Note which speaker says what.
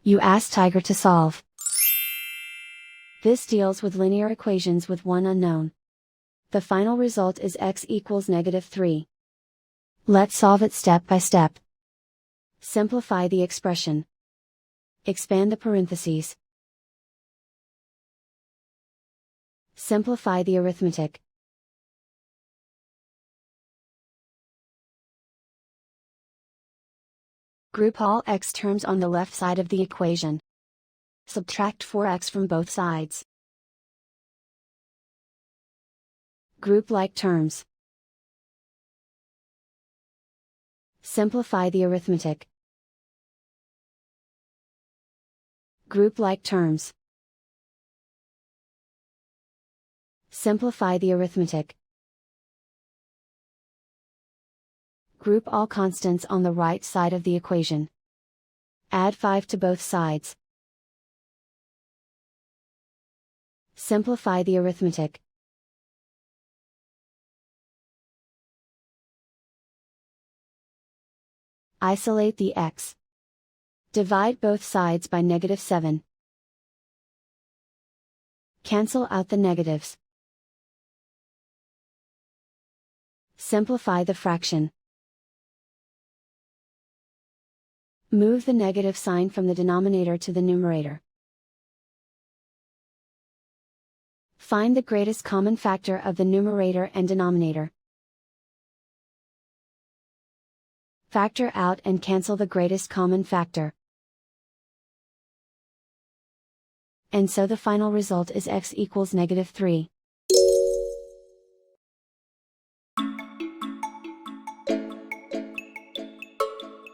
Speaker 1: You ask Tiger to solve. This deals with linear equations with one unknown. The final result is x equals -3. Let's solve it step by step. Simplify the expression. Expand the parentheses. Simplify the arithmetic. Group all x terms on the left side of the equation. Subtract 4x from both sides. Group like terms. Simplify the arithmetic. Group like terms. Simplify the arithmetic. Group all constants on the right side of the equation. Add 5 to both sides. Simplify the arithmetic. Isolate the x. Divide both sides by -7. Cancel out the negatives. Simplify the fraction. Move the negative sign from the denominator to the numerator. Find the greatest common factor of the numerator and denominator. Factor out and cancel the greatest common factor. And so the final result is x equals -3.